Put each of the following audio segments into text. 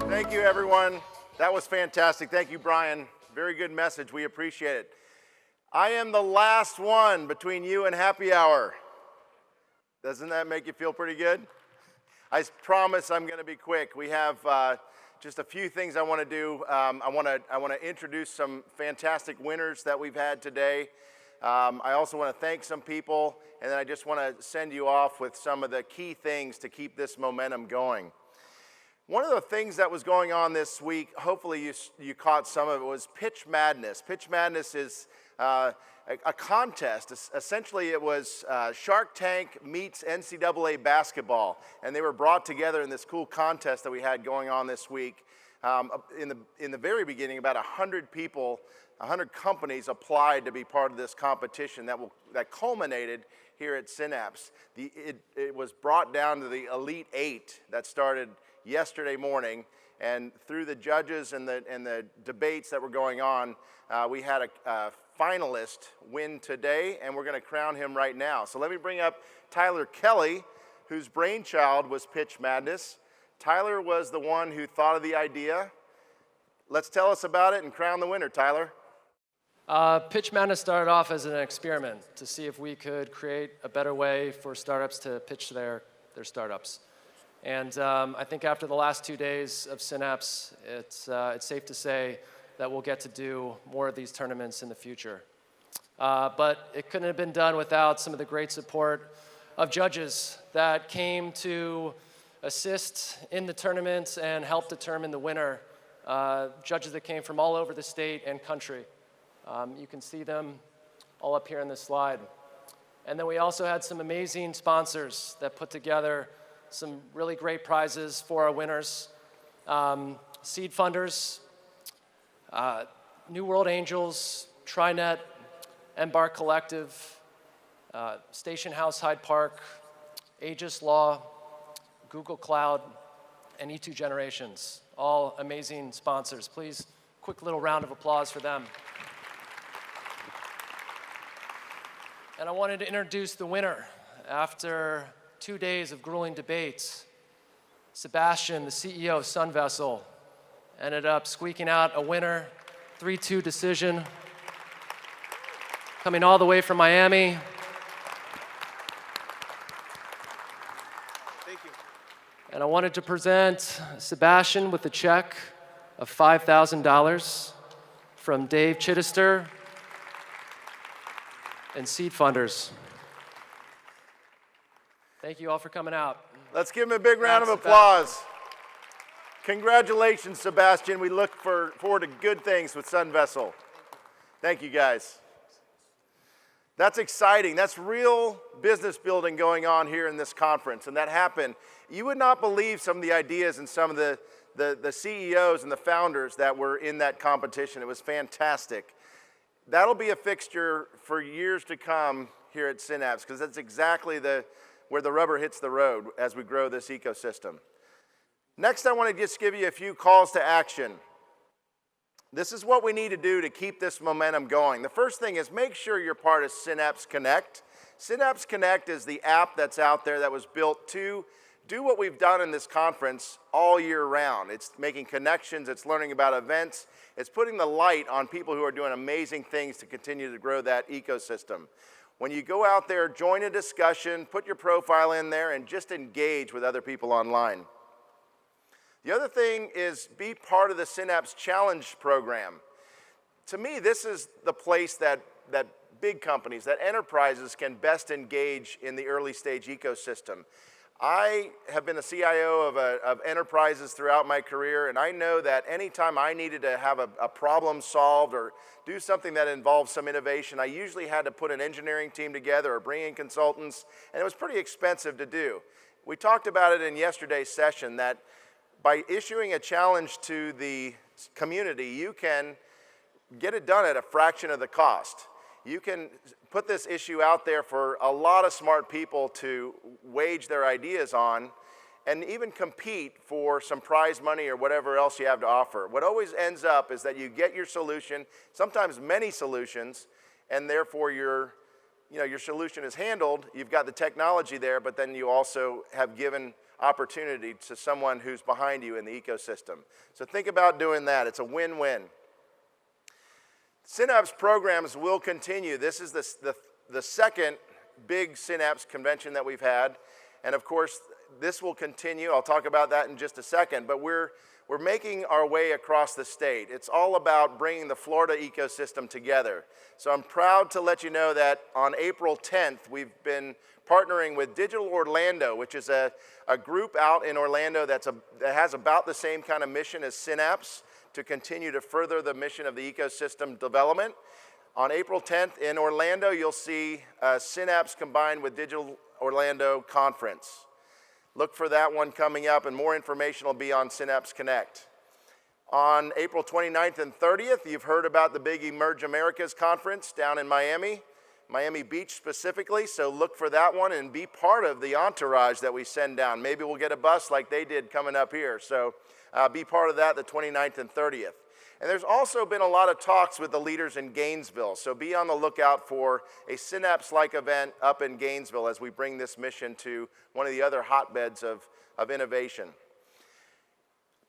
Thank you, everyone. That was fantastic. Thank you, Brian. Very good message. We appreciate it. I am the last one between you and happy hour. Doesn't that make you feel pretty good? I promise I'm going to be quick. We have just a few things I want to do. I want to introduce some fantastic winners that we've had today. I also want to thank some people, and then I just want to send you off with some of the key things to keep this momentum going. One of the things that was going on this week, hopefully you caught some of it, was Pitch Madness. Pitch Madness is a contest. Essentially, it was Shark Tank meets NCAA basketball, and they were brought together in this cool contest that we had going on this week. In the very beginning, about 100 people, 100 companies applied to be part of this competition that culminated here at Synapse. It was brought down to the Elite 8 that started yesterday morning, and through the judges and the debates that were going on, we had a finalist win today, and we're going to crown him right now. So let me bring up Tyler Kelly, whose brainchild was Pitch Madness. Tyler was the one who thought of the idea. Let's tell us about it and crown the winner, Tyler. Pitch Madness started off as an experiment to see if we could create a better way for startups to pitch their startups. And I think after the last 2 days of Synapse, it's safe to say that we'll get to do more of these tournaments in the future. But it couldn't have been done without some of the great support of judges that came to assist in the tournaments and help determine the winner. Judges that came from all over the state and country. You can see them all up here on this slide. And then we also had some amazing sponsors that put together some really great prizes for our winners. Seed funders, New World Angels, TriNet, Embark Collective, Station House Hyde Park, Aegis Law, Google Cloud, and E2 Generations. All amazing sponsors. Please, quick little round of applause for them. And I wanted to introduce the winner. After 2 days of grueling debates, Sebastian, the CEO of Sun Vessel, ended up squeaking out a winner, 3-2 decision, coming all the way from Miami. Thank you. And I wanted to present Sebastian with a check of $5,000 from Dave Chittister and Seed Funders. Thank you all for coming out. Let's give him a big round of applause. Congratulations, Sebastian. We look forward to good things with Sun Vessel. Thank you, guys. That's exciting. That's real business building going on here in this conference, and that happened. You would not believe some of the ideas and some of the CEOs and the founders that were in that competition. It was fantastic. That'll be a fixture for years to come here at Synapse, because that's exactly where the rubber hits the road as we grow this ecosystem. Next, I want to just give you a few calls to action. This is what we need to do to keep this momentum going. The first thing is make sure you're part of Synapse Connect. Synapse Connect is the app that's out there that was built to do what we've done in this conference all year round. It's making connections, it's learning about events, it's putting the light on people who are doing amazing things to continue to grow that ecosystem. When you go out there, join a discussion, put your profile in there, and just engage with other people online. The other thing is be part of the Synapse Challenge program. To me, this is the place that big companies, that enterprises can best engage in the early stage ecosystem. I have been a CIO of enterprises throughout my career, and I know that anytime I needed to have a problem solved or do something that involved some innovation, I usually had to put an engineering team together or bring in consultants, and it was pretty expensive to do. We talked about it in yesterday's session that by issuing a challenge to the community, you can get it done at a fraction of the cost. You can put this issue out there for a lot of smart people to wage their ideas on and even compete for some prize money or whatever else you have to offer. What always ends up is that you get your solution, sometimes many solutions, and therefore you're your solution is handled, you've got the technology there, but then you also have given opportunity to someone who's behind you in the ecosystem. So think about doing that. It's a win-win. Synapse programs will continue. This is the second big Synapse convention that we've had. And of course, this will continue. I'll talk about that in just a second. But we're making our way across the state. It's all about bringing the Florida ecosystem together. So I'm proud to let you know that on April 10th, we've been partnering with Digital Orlando, which is a group out in Orlando that has about the same kind of mission as Synapse to continue to further the mission of the ecosystem development. On April 10th in Orlando, you'll see Synapse combined with Digital Orlando conference. Look for that one coming up, and more information will be on Synapse Connect. On April 29th and 30th, you've heard about the big Emerge Americas conference down in Miami Beach specifically, so look for that one and be part of the entourage that we send down. Maybe we'll get a bus like they did coming up here, so be part of that the 29th and 30th. And there's also been a lot of talks with the leaders in Gainesville, so be on the lookout for a Synapse-like event up in Gainesville as we bring this mission to one of the other hotbeds of innovation.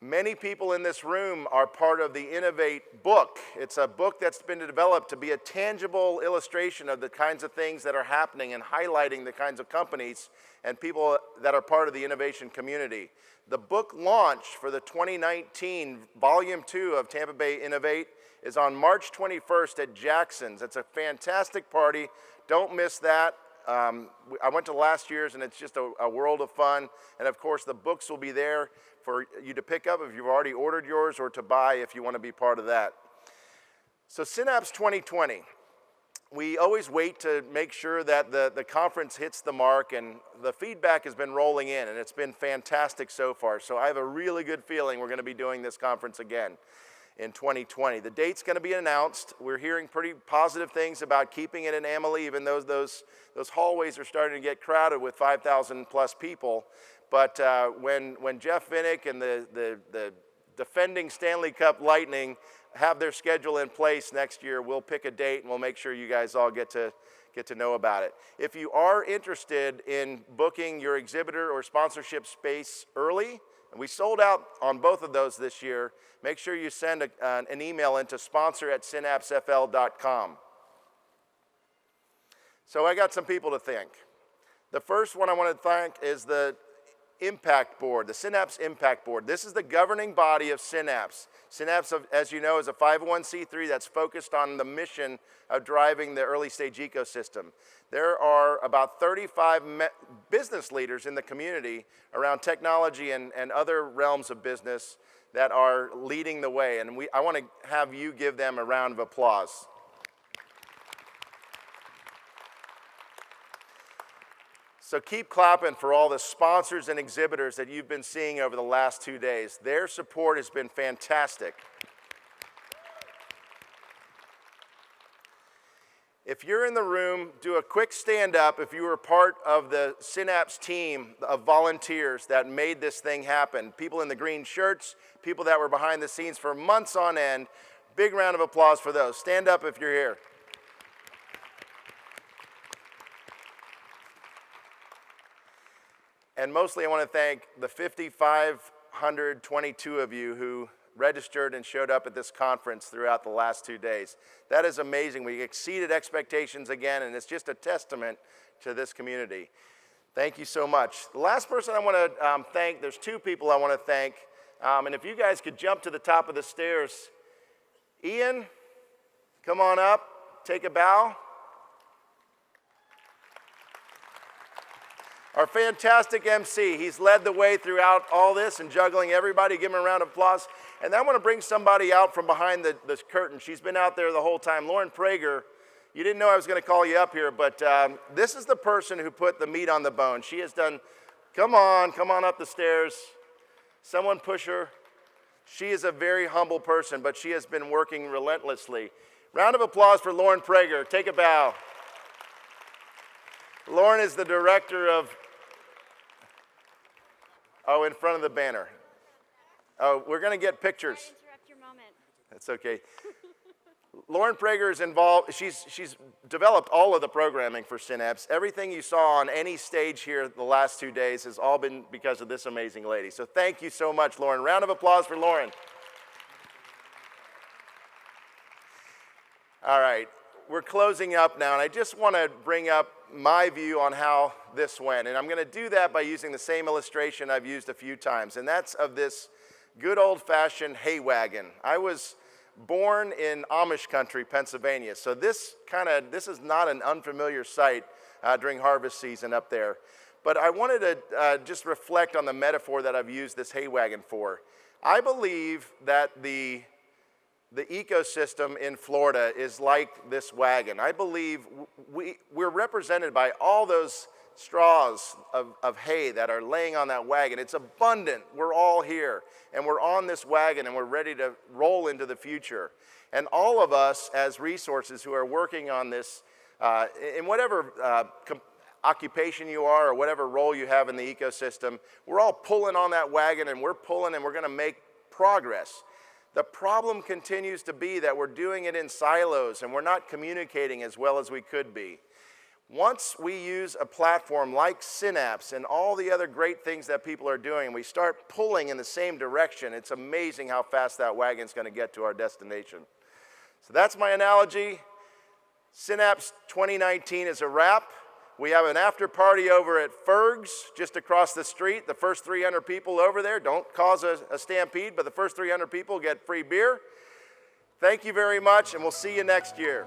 Many people in this room are part of the Innovate book. It's a book that's been developed to be a tangible illustration of the kinds of things that are happening and highlighting the kinds of companies and people that are part of the innovation community. The book launch for the 2019 Volume 2 of Tampa Bay Innovate is on March 21st at Jackson's. It's a fantastic party. Don't miss that. I went to last year's, and it's just a world of fun. And of course, the books will be there for you to pick up if you've already ordered yours, or to buy if you want to be part of that. So Synapse 2020. We always wait to make sure that the conference hits the mark, and the feedback has been rolling in, and it's been fantastic so far. So I have a really good feeling we're going to be doing this conference again in 2020. The date's going to be announced. We're hearing pretty positive things about keeping it in Amalie, even though those hallways are starting to get crowded with 5,000 plus people. But when Jeff Vinnick and the defending Stanley Cup Lightning have their schedule in place next year, we'll pick a date and we'll make sure you guys all get to know about it. If you are interested in booking your exhibitor or sponsorship space early, and we sold out on both of those this year, make sure you send an email into sponsor@synapsefl.com. So I got some people to thank. The first one I want to thank is the Impact Board, the Synapse Impact Board. This is the governing body of Synapse. Synapse, as you know, is a 501c3 that's focused on the mission of driving the early stage ecosystem. There are about 35 business leaders in the community around technology and other realms of business that are leading the way, and I want to have you give them a round of applause. So keep clapping for all the sponsors and exhibitors that you've been seeing over the last 2 days. Their support has been fantastic. If you're in the room, do a quick stand up if you were part of the Synapse team of volunteers that made this thing happen. People in the green shirts, people that were behind the scenes for months on end. Big round of applause for those. Stand up if you're here. And mostly I want to thank the 5,522 of you who registered and showed up at this conference throughout the last 2 days. That is amazing. We exceeded expectations again, and it's just a testament to this community. Thank you so much. The last person I want to thank, there's two people I want to thank, and if you guys could jump to the top of the stairs. Ian, come on up, take a bow. Our fantastic MC, he's led the way throughout all this and juggling everybody. Give him a round of applause. And I want to bring somebody out from behind the curtain. She's been out there the whole time. Lauren Prager, you didn't know I was going to call you up here, but this is the person who put the meat on the bone. She has done, come on up the stairs. Someone push her. She is a very humble person, but she has been working relentlessly. Round of applause for Lauren Prager. Take a bow. Lauren is the director of, in front of the banner. Oh, we're going to get pictures. Sorry to interrupt your moment. That's okay. Lauren Prager is involved. She's developed all of the programming for Synapse. Everything you saw on any stage here the last 2 days has all been because of this amazing lady. So thank you so much, Lauren. Round of applause for Lauren. All right, we're closing up now, and I just want to bring up my view on how this went. And I'm going to do that by using the same illustration I've used a few times, and that's of this good old-fashioned hay wagon. I was born in Amish country, Pennsylvania, so this is not an unfamiliar sight during harvest season up there. But I wanted to just reflect on the metaphor that I've used this hay wagon for. I believe that the ecosystem in Florida is like this wagon. I believe we're represented by all those straws of hay that are laying on that wagon. It's abundant. We're all here, and we're on this wagon, and we're ready to roll into the future. And all of us as resources who are working on this, in whatever occupation you are or whatever role you have in the ecosystem, we're all pulling on that wagon, and we're pulling, and we're going to make progress. The problem continues to be that we're doing it in silos, and we're not communicating as well as we could be. Once we use a platform like Synapse and all the other great things that people are doing, we start pulling in the same direction, it's amazing how fast that wagon's going to get to our destination. So that's my analogy. Synapse 2019 is a wrap. We have an after party over at Ferg's just across the street. The first 300 people over there, don't cause a stampede, but the first 300 people get free beer. Thank you very much, and we'll see you next year.